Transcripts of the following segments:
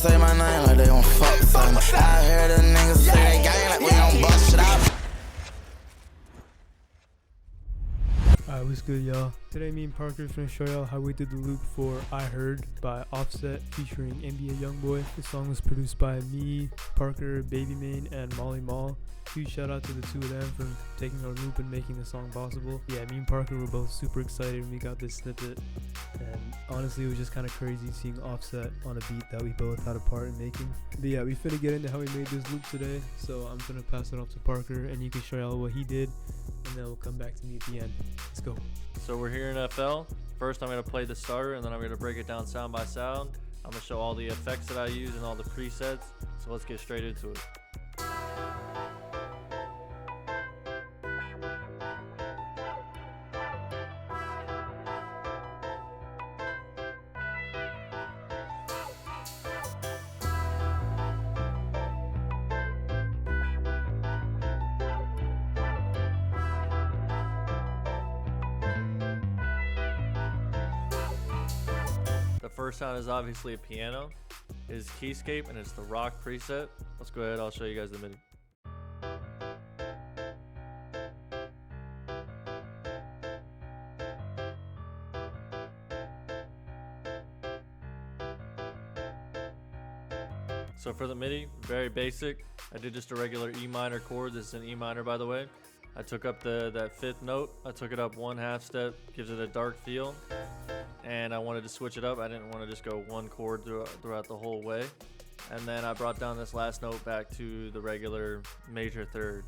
say my name like they gon' fuck something. I hear the niggas say they gang like we gon' bust it out. Alright, what's good, y'all? Today me and Parker's gonna show y'all how we did the loop for I Heard by Offset featuring NBA Youngboy. This song was produced by me, Parker, Babymane, and Molly Mall. Huge shout out to the two of them for taking our loop and making the song possible. Yeah, me and Parker were both super excited when we got this snippet, and honestly it was just kind of crazy seeing Offset on a beat that we both had a part in making. But yeah, we finna get into how we made this loop today, so I'm gonna pass it off to Parker and you can show y'all what he did, and then we'll come back to me at the end. Let's go. So we're here in FL. First I'm going to play the starter and then I'm going to break it down sound by sound. I'm going to show all the effects that I use and all the presets. So let's get straight into it. The first sound is obviously a piano. It is Keyscape and it's the rock preset. Let's go ahead, I'll show you guys the MIDI. So for the MIDI, very basic. I did just a regular E minor chord. This is an E minor, by the way. I took up that fifth note. I took it up 1/2 step, gives it a dark feel. And I wanted to switch it up. I didn't want to just go one chord throughout the whole way. And then I brought down this last note back to the regular major third.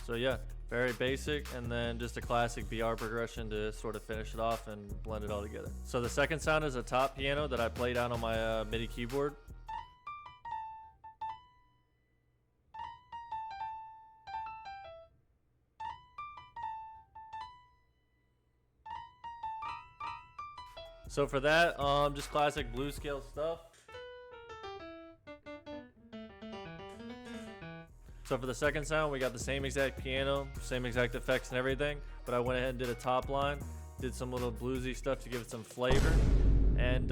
So yeah, very basic, and then just a classic BR progression to sort of finish it off and blend it all together. So the second sound is a top piano that I played out on my MIDI keyboard. So for that, just classic blues scale stuff. So for the second sound, we got the same exact piano, same exact effects and everything, but I went ahead and did a top line, did some little bluesy stuff to give it some flavor. And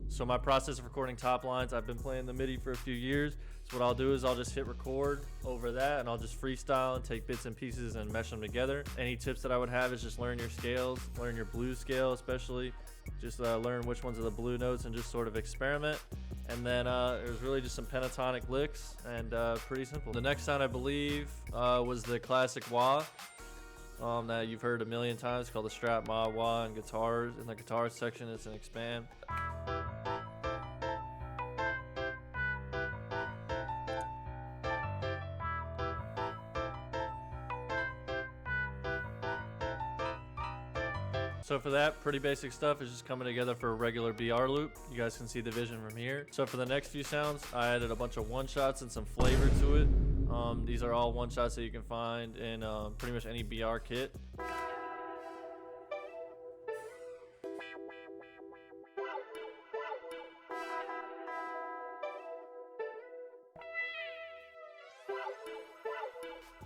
so my process of recording top lines, I've been playing the MIDI for a few years. So what I'll do is I'll just hit record over that and I'll just freestyle and take bits and pieces and mesh them together. Any tips that I would have is just learn your scales, learn your blues scale especially. Just learn which ones are the blue notes and just sort of experiment. And then it was really just some pentatonic licks and pretty simple. The next sound I believe was the classic wah that you've heard a million times, called the strap ma wah and guitars. In the guitar section it's an expand. So for that, pretty basic stuff is just coming together for a regular BR loop. You guys can see the vision from here. So for the next few sounds, I added a bunch of one-shots and some flavor to it. These are all one-shots that you can find in pretty much any BR kit.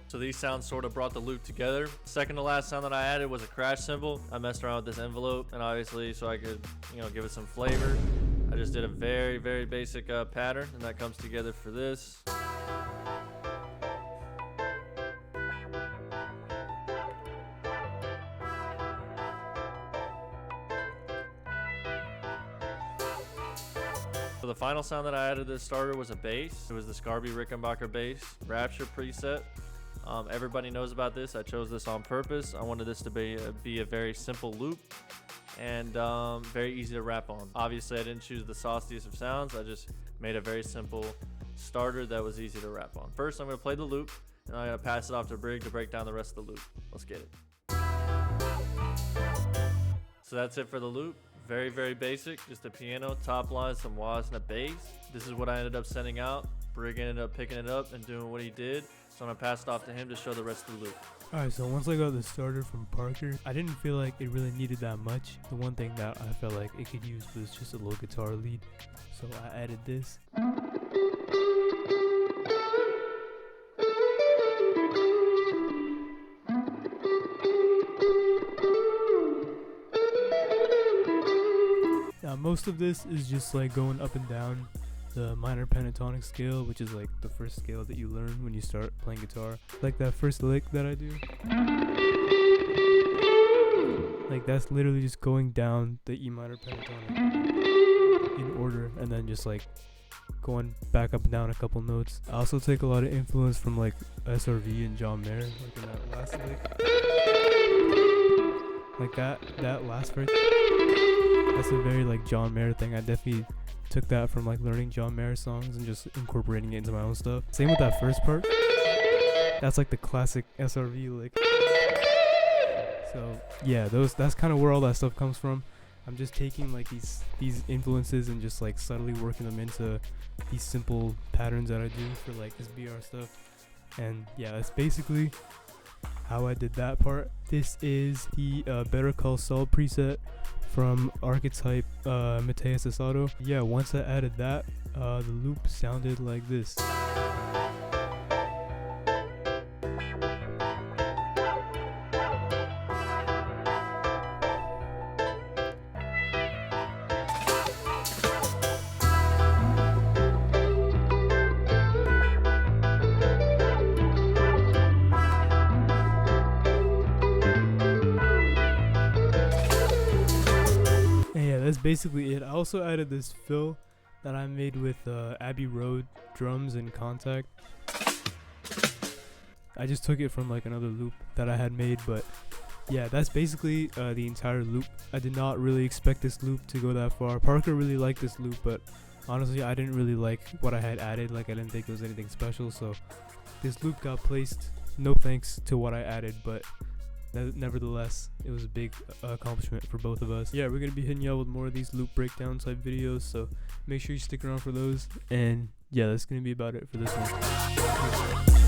So these sounds sort of brought the loop together. Second to last sound that I added was a crash cymbal. I messed around with this envelope, and obviously so I could, give it some flavor, I just did a very, very basic pattern, and that comes together for this. So the final sound that I added to the starter was a bass. It was the Scarby Rickenbacker bass, Rapture preset. Everybody knows about this. I chose this on purpose. I wanted this to be a very simple loop and very easy to rap on. Obviously, I didn't choose the sauciest of sounds. I just made a very simple starter that was easy to rap on. First, I'm going to play the loop, and I'm going to pass it off to Brig to break down the rest of the loop. Let's get it. So that's it for the loop. Very, very basic. Just a piano, top line, some wahs, and a bass. This is what I ended up sending out. Brig ended up picking it up and doing what he did. So I'm going to pass it off to him to show the rest of the loop. Alright, so once I got the starter from Parker, I didn't feel like it really needed that much. The one thing that I felt like it could use was just a little guitar lead. So I added this. Now most of this is just like going up and down the minor pentatonic scale, which is like the first scale that you learn when you start playing guitar. Like that first lick that I do, like that's literally just going down the E minor pentatonic in order, and then just like going back up and down a couple notes. I also take a lot of influence from like SRV and John Mayer, like in that last lick. Like that last verse, that's a very like John Mayer thing. I definitely took that from like learning John Mayer songs and just incorporating it into my own stuff. Same with that first part. That's like the classic SRV lick. So yeah, that's kind of where all that stuff comes from. I'm just taking like these influences and just like subtly working them into these simple patterns that I do for like this BR stuff. And yeah, that's basically how I did that part. This is the Better Call Saul preset from Archetype Mateus Asado. Yeah, once I added that, the loop sounded like this. That's basically it. I also added this fill that I made with Abbey Road drums and Contact. I just took it from like another loop that I had made, but yeah, that's basically the entire loop. I did not really expect this loop to go that far. Parker really liked this loop, but honestly I didn't really like what I had added. Like I didn't think it was anything special, so this loop got placed. No thanks to what I added, but nevertheless, it was a big accomplishment for both of us. Yeah, we're going to be hitting y'all with more of these loop breakdown type videos, so make sure you stick around for those. And yeah, that's going to be about it for this one.